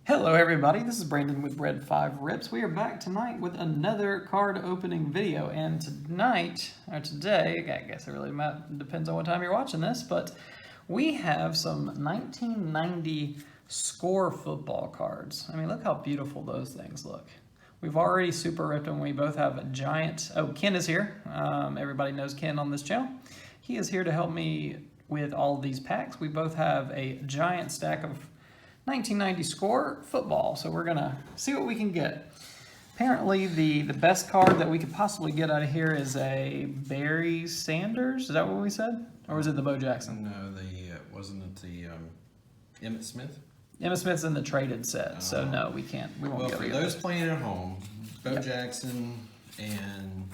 Hello everybody, this is Brandon with Red 5 Rips. We are back tonight with another card opening video, and today, I guess it really depends on what time you're watching this, but we have some 1990 score football cards. I mean, look how beautiful those things look. We've already super ripped them. We both have a giant, Ken is here. Everybody knows Ken on this channel. He is here to help me with all of these packs. We both have a giant stack of 1990 score football, so we're gonna see what we can get. Apparently the best card that we could possibly get out of here is a Barry Sanders. Is that what we said? Or was it the Bo Jackson? No, wasn't it the Emmitt Smith? Emmitt Smith's in the traded set, so no, we can't. We won't well, get for those playing at home, Bo Jackson and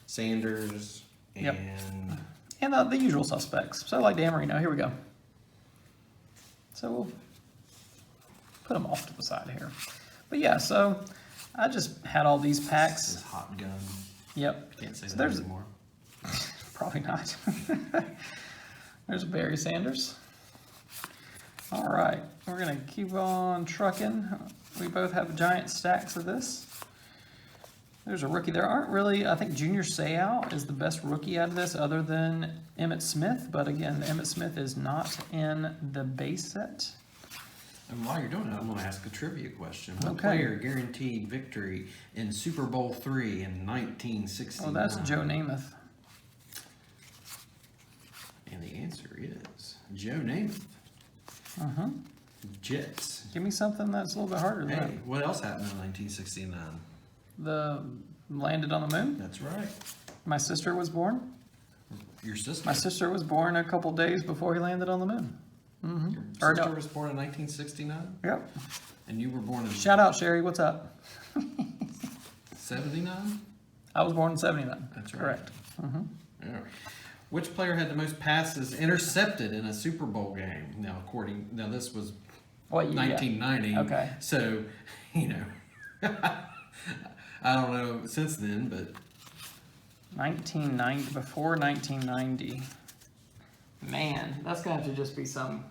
Sanders and the usual suspects. So like Dan Marino, here we go. So we'll put them off to the side here. But yeah, so I just had all these packs. This hot gun. Yep. Can't say that anymore. Probably not. There's Barry Sanders. All right, we're gonna keep on trucking. We both have giant stacks of this. There's a rookie. There aren't really, I think Junior Seau is the best rookie out of this other than Emmitt Smith, but again, Emmitt Smith is not in the base set. And while you're doing that, I'm going to ask a trivia question. What player guaranteed victory in Super Bowl III in 1969? Oh, that's Joe Namath. And the answer is Joe Namath. Jets. Give me something that's a little bit harder than that. Hey, what else happened in 1969? The landed on the moon. That's right. My sister was born. Your sister? My sister was born a couple days before he landed on the moon. Your sister was born in 1969? Yep. And you were born in... Shout out, Sherry. What's up? 79? I was born in 79. That's right. Correct. Yeah. Which player had the most passes intercepted in a Super Bowl game? Now, this was 1990. Yeah. Okay. So, you know, I don't know since then, but... 1990, before 1990. Man, that's going to have to just be some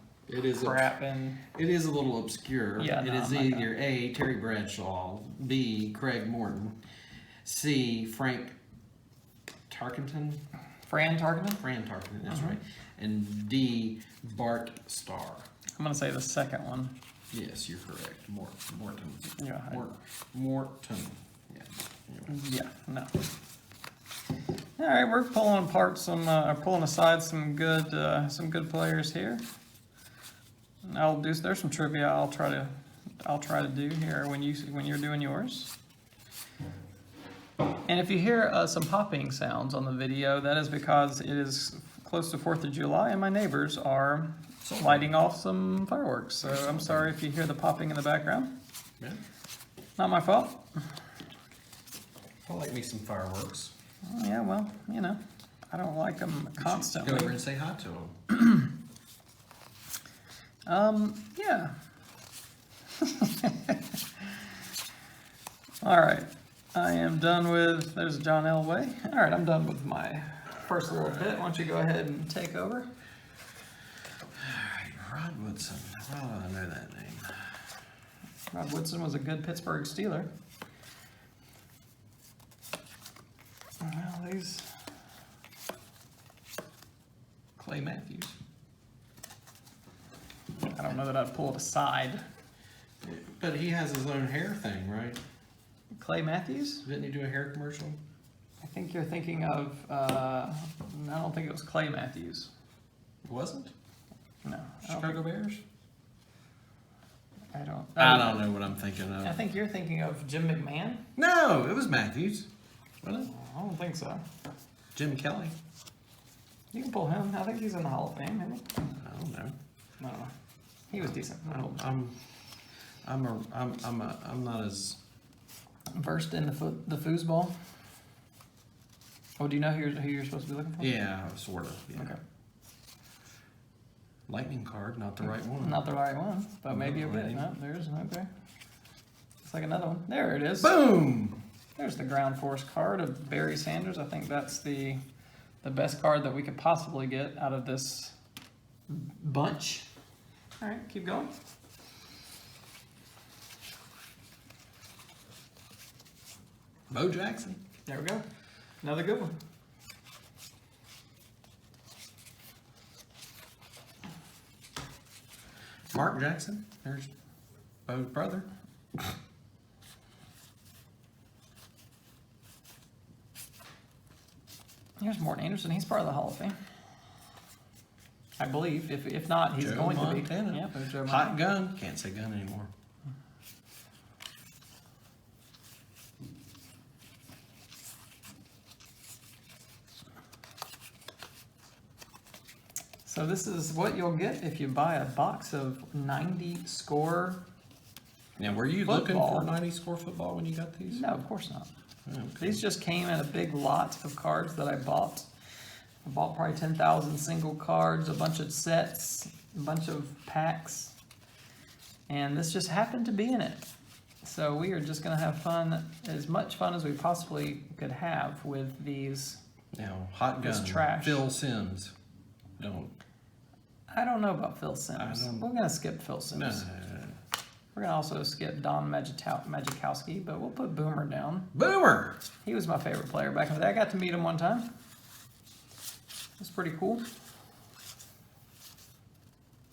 crap. It is a little obscure. Yeah, it is either A, Terry Bradshaw, B, Craig Morton, C, Frank Tarkenton. Fran Tarkenton? Fran Tarkenton, that's right. And D, Bart Starr. I'm going to say the second one. Yes, you're correct. Morton. Yeah. Morton. Yeah. Anyway. Yeah, no. All right, we're pulling apart pulling aside some good players here. There's some trivia I'll try to do here when you're doing yours. And if you hear some popping sounds on the video, that is because it is close to 4th of July and my neighbors are lighting off some fireworks. So I'm sorry if you hear the popping in the background. Yeah. Not my fault. I like me some fireworks. Yeah, well, you know, I don't like them constantly. Go over and say hi to them. Yeah. All right, I am done with, there's John Elway. All right, I'm done with my first little bit. Why don't you go ahead and take over? All right, Rod Woodson. How do I know that name? Rod Woodson was a good Pittsburgh Steeler. Well, these... Clay Matthews. I don't know that I'd pull it aside. But he has his own hair thing, right? Clay Matthews? Didn't he do a hair commercial? I think you're thinking of, I don't think it was Clay Matthews. It wasn't? No. Chicago Bears? I don't know what I'm thinking of. I think you're thinking of Jim McMahon? No, it was Matthews. Wasn't it? I don't think so. Jim Kelly. You can pull him. I think he's in the Hall of Fame, isn't he? I don't know. I don't know. He was decent. I'm not as versed in the foosball. Oh, do you know who you're supposed to be looking for? Yeah, sort of. Yeah. Okay. Lightning card, not the right one. Not the right one, but maybe a bit. No, there's okay. It's like another one. There it is. Boom. There's the ground force card of Barry Sanders. I think that's the best card that we could possibly get out of this bunch. All right, keep going. Bo Jackson. There we go. Another good one. Mark Jackson. There's Bo's brother. Here's Morton Anderson. He's part of the Hall of Fame. I believe. If not, he's Joe going to Montana. be. Yeah, Joe Hot Montana. gun. Can't say gun anymore. So this is what you'll get if you buy a box of 90 score. Now, were you Football. looking for 90 score football when you got these? No, of course not. Oh, okay. These just came in a big lot of cards that I bought. I bought probably 10,000 single cards, a bunch of sets, a bunch of packs, and this just happened to be in it. So we are just going to have fun, as much fun as we possibly could have with these. Now, hot This gun. trash. Phil Sims. Don't. I don't know about Phil Sims. We're going to skip Phil Sims. No. We're going to also skip Don Majikowski, but we'll put Boomer down. Boomer. He was my favorite player back in the day. I got to meet him one time. It was pretty cool.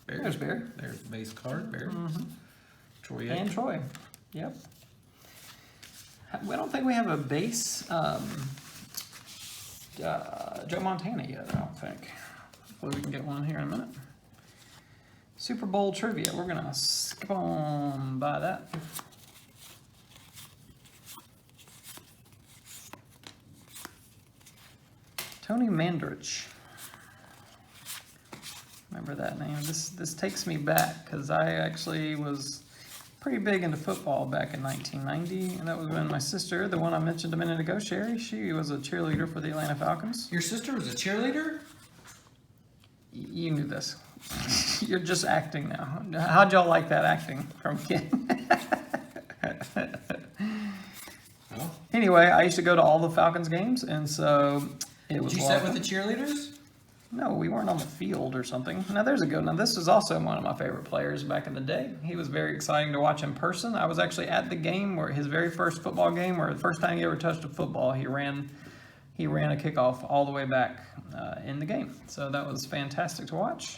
There's Barry. There's the base card. Barry. Troy. And Troy. Yep. I don't think we have a base Joe Montana yet, I don't think. Hopefully we can get one here in a minute. Super Bowl trivia. We're going to skip on by that. Tony Mandrich. Remember that name. This takes me back because I actually was pretty big into football back in 1990, and that was when my sister, the one I mentioned a minute ago, Sherry, she was a cheerleader for the Atlanta Falcons. Your sister was a cheerleader? You knew this. You're just acting now. How'd y'all like that acting from Ken? Oh. Anyway, I used to go to all the Falcons games, and so it was. Did you sit with the cheerleaders? No, we weren't on the field or something. Now there's a good one. Now this is also one of my favorite players back in the day. He was very exciting to watch in person. I was actually at the game where his very first football game, where the first time he ever touched a football, he ran a kickoff all the way back in the game. So that was fantastic to watch.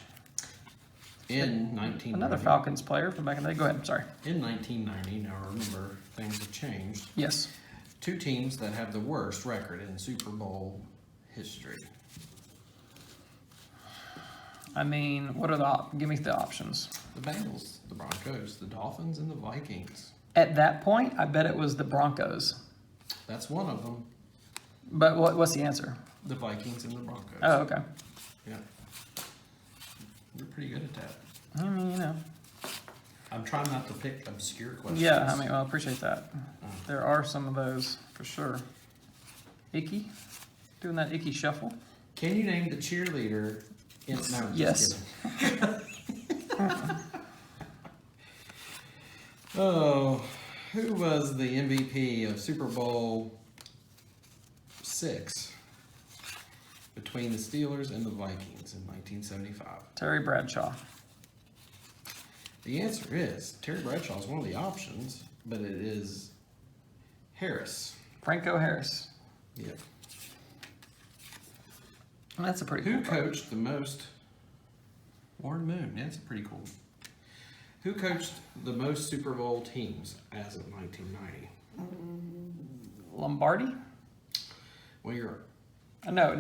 In 1990. Another Falcons player from back in the day. Go ahead. Sorry. In 1990, now remember, things have changed. Yes. Two teams that have the worst record in Super Bowl history. I mean, what are give me the options. The Bengals, the Broncos, the Dolphins, and the Vikings. At that point, I bet it was the Broncos. That's one of them. But what's the answer? The Vikings and the Broncos. Oh, okay. Yeah. You're pretty good at that. I mean, you know. I'm trying not to pick obscure questions. Yeah, I mean, well, I appreciate that. There are some of those for sure. Icky, doing that Icky shuffle. Can you name the cheerleader? No, I'm Yes. just kidding. Oh, who was the MVP of Super Bowl VI between the Steelers and the Vikings in 1975? Terry Bradshaw. The answer is Terry Bradshaw is one of the options, but it is Harris. Franco Harris. Yep. That's a pretty Who cool card. coached the most? Warren Moon. That's pretty cool. Who coached the most Super Bowl teams as of 1990? Lombardi? Well, you're No,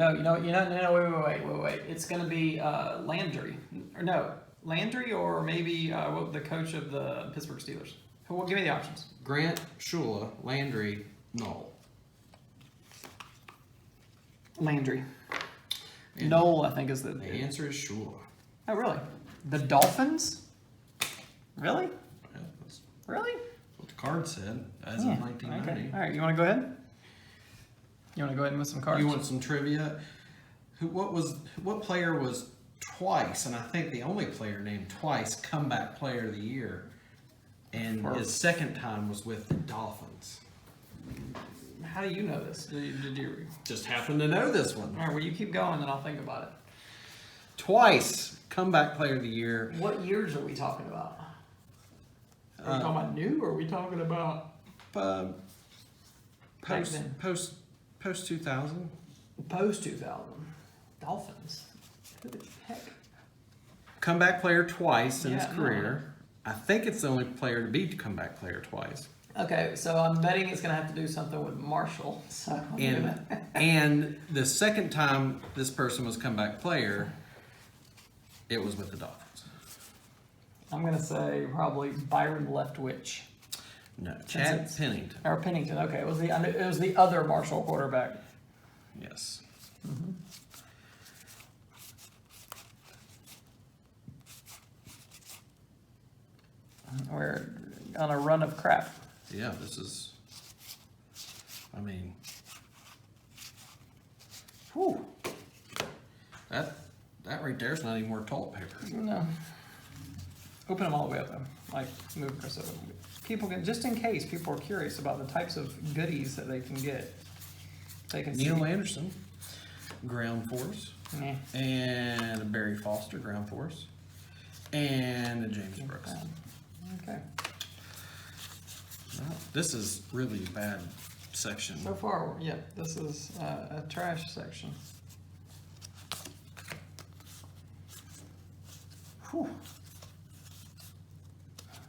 wait. It's going to be Landry. Or no, Landry or maybe the coach of the Pittsburgh Steelers. Well, give me the options. Grant, Shula, Landry, Knoll. Landry. And Noel, I think, is the... The answer is Shula. Oh, really? The Dolphins? Really? Yeah, that's Really? what the card said as Yeah, of 1990. Okay. All right, you want to go ahead? You want to go ahead and with some cards? You want some trivia? What player was twice, and I think the only player named twice, comeback player of the year, and his second time was with the Dolphins. How do you know this? Did you... Just happen to know this one. All right, well, you keep going, and I'll think about it. Twice comeback player of the year. What years are we talking about? Are we talking about new, or are we talking about... back then. Post 2000. Post 2000. Dolphins. Who the heck? Comeback player twice in his Yeah, career. I think it's the only player to be comeback player twice. Okay, so I'm betting it's going to have to do something with Marshall. So And the second time this person was comeback player, it was with the Dolphins. I'm going to say probably Byron Leftwich. No, Chad Pennington. Or Pennington. Okay, it was the other Marshall quarterback. Yes. Mm-hmm. We're on a run of crap. Yeah, this is. I mean, Whew. that right there is not even worth toilet paper. No. Open them all the way up though. Like move Chris over. People can, just in case people are curious about the types of goodies that they can get. They can Neil see. Anderson, ground force, Yeah. and a Barry Foster, ground force, and a James Brooks. Okay. Well, this is really a bad section. So far, yeah, this is a trash section. Whew.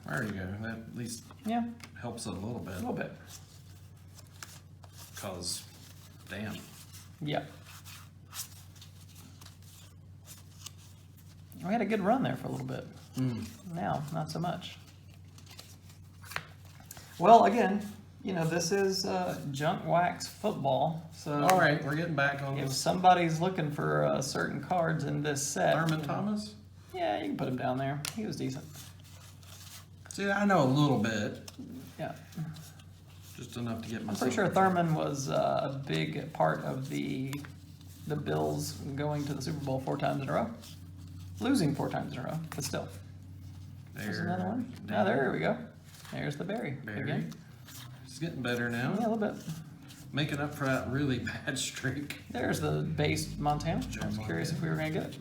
There you go. That at least Yeah, helps it a little bit. a little bit. Cause, damn. Yeah. We had a good run there for a little bit. Now, not so much. Well, again, you know, this is junk wax football. So, All right, we're getting back on if this. somebody's looking for certain cards in this set, Thurman Thomas? yeah, you can put him down there. He was decent. See, I know a little bit, Yeah. just enough to get I'm myself. pretty sure Thurman was a big part of the Bills going to the Super Bowl 4 times in a row. Losing 4 times in a row, but still. There's another one. Now there we go. There's the berry. Barry. Again. It's getting better now. Yeah, a little bit. Making up for that really bad streak. There's the base Montana. Joe I was curious Montana. if we were going to get it.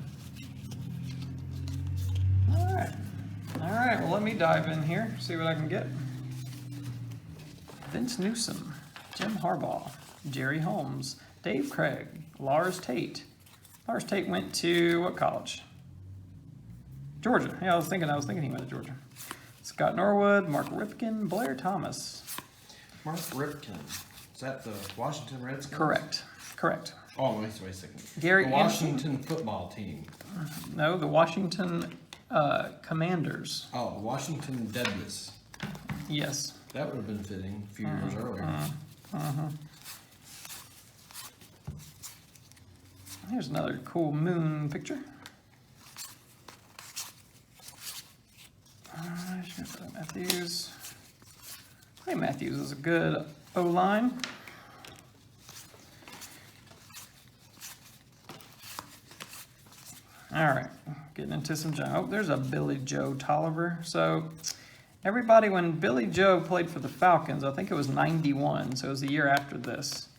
All right. All right, well, let me dive in here, see what I can get. Vince Newsom, Jim Harbaugh, Jerry Holmes, Dave Craig, Lars Tate. Lars Tate went to what college? Georgia. Yeah, I was thinking he went to Georgia. Scott Norwood, Mark Ripken, Blair Thomas. Mark Ripken. Is that the Washington Redskins? Correct. Oh, wait a second. Gary the Anderson. Washington football team. No, the Washington Commanders. Oh, the Washington Deadness. Yes. That would have been fitting a few years earlier. Here's another cool moon picture. Matthews. Hey, Matthews is a good O-line. All right, getting into some junk. Oh, there's a Billy Joe Tolliver. So everybody, when Billy Joe played for the Falcons, I think it was 91, so it was the year after this.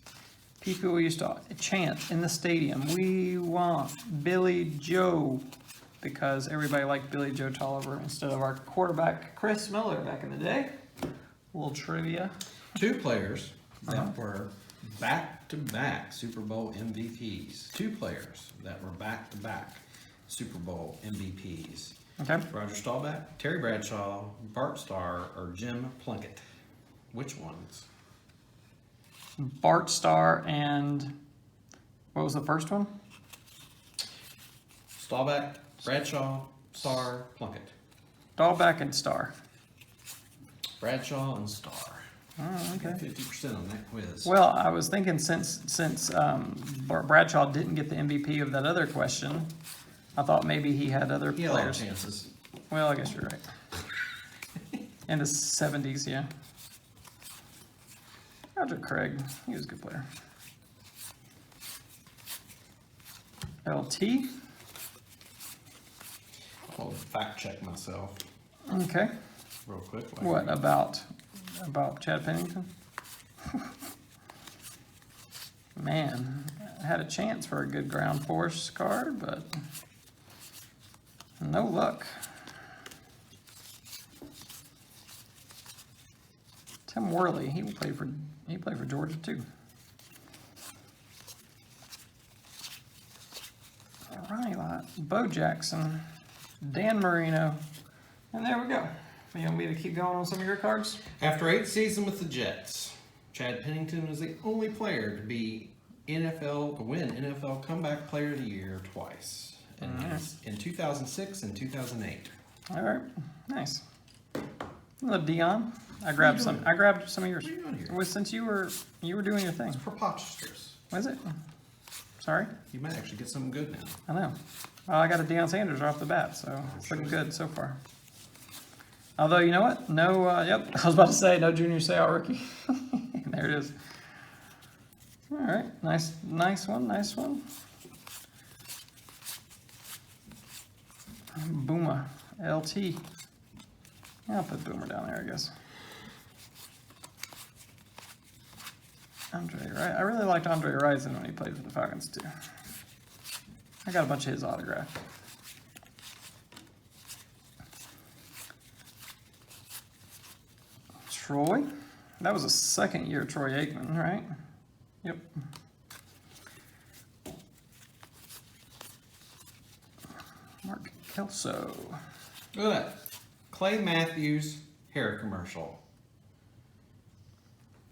People used to chant in the stadium, "We want Billy Joe," because everybody liked Billy Joe Tolliver instead of our quarterback, Chris Miller, back in the day. A little trivia. 2 players that were back-to-back Super Bowl MVPs. 2 players that were back-to-back Super Bowl MVPs. Okay. Roger Staubach, Terry Bradshaw, Bart Starr, or Jim Plunkett. Which ones? Bart Starr and what was the first one? Staubach, Bradshaw, Starr, Plunkett. Dahlback and Starr. Bradshaw and Starr. Oh, okay. 50% on that quiz. Well, I was thinking since Bradshaw didn't get the MVP of that other question, I thought maybe he had other He had a lot of players. chances. Well, I guess you're right. In the 70s, yeah. Roger Craig, he was a good player. LT, I'll fact check myself okay. real quick. What about Chad Pennington? Man, I had a chance for a good ground force card, but no luck. Tim Worley, he played for Georgia too. Ronnie Lott, Bo Jackson, Dan Marino, and there we go. You want me to keep going on some of your cards? After 8 seasons with the Jets, Chad Pennington was the only player to win NFL Comeback Player of the Year twice, in 2006 and 2008. All right, nice. Hello, Dion. I grabbed some of yours. What are you doing here? Well, since you were doing your thing. It's preposterous. Was it? Sorry? You might actually get something good now. I know. Well, I got a Deion Sanders off the bat, so it's looking good so far. Although, you know what? No, yep, I was about to say, no Junior Seau rookie. There it is. All right, nice one. Boomer, LT. I'll put Boomer down there, I guess. Andre Wright. I really liked Andre Rison when he played for the Falcons, too. I got a bunch of his autograph. Troy. That was a second year Troy Aikman, right? Yep. Mark Kelso. Look at that. Clay Matthews hair commercial.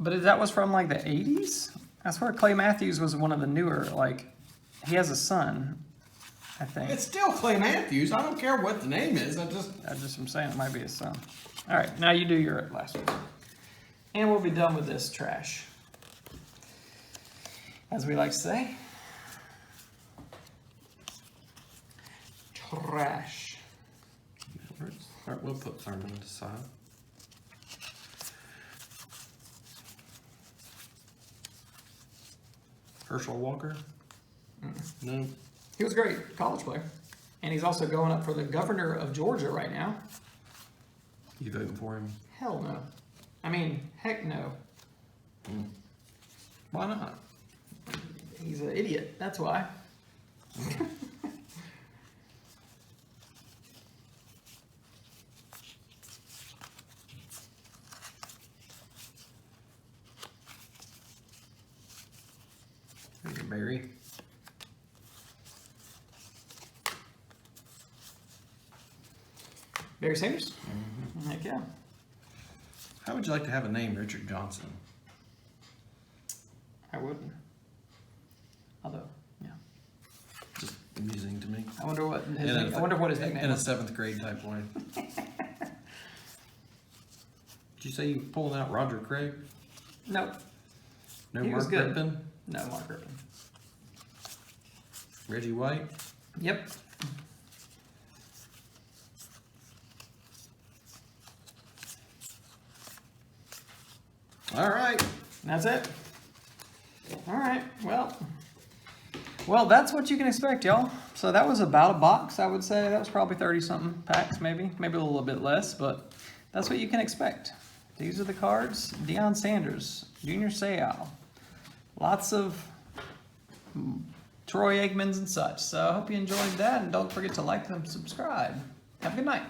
But that was from like the 80s? I swear Clay Matthews was one of the newer, like, he has a son, I think. It's still Clay Matthews. I don't care what the name is. I'm saying it might be his son. All right, now you do your last one. And we'll be done with this trash. As we like to say. Trash. All right, we'll put Thurman aside. Herschel Walker? No. He was great, college player. And he's also going up for the governor of Georgia right now. You voting for him? Hell no. I mean, heck no. Why not? He's an idiot, that's why. There's your Barry. Barry Sanders? Heck yeah. How would you like to have a name, Richard Johnson? I wouldn't. Although, yeah. Just amusing to me. I wonder what his nickname In a is. 7th grade type way. Did you say you were pulling out Roger Craig? Nope. No He was Mark good. Rippon? No, Mark Rippon. Reggie White? Yep. All right. That's it. All right. Well, that's what you can expect, y'all. So that was about a box, I would say. That was probably 30-something packs, maybe a little bit less, but that's what you can expect. These are the cards. Deion Sanders, Junior Seau, lots of Troy Aikmans and such. So I hope you enjoyed that, and don't forget to like and subscribe. Have a good night.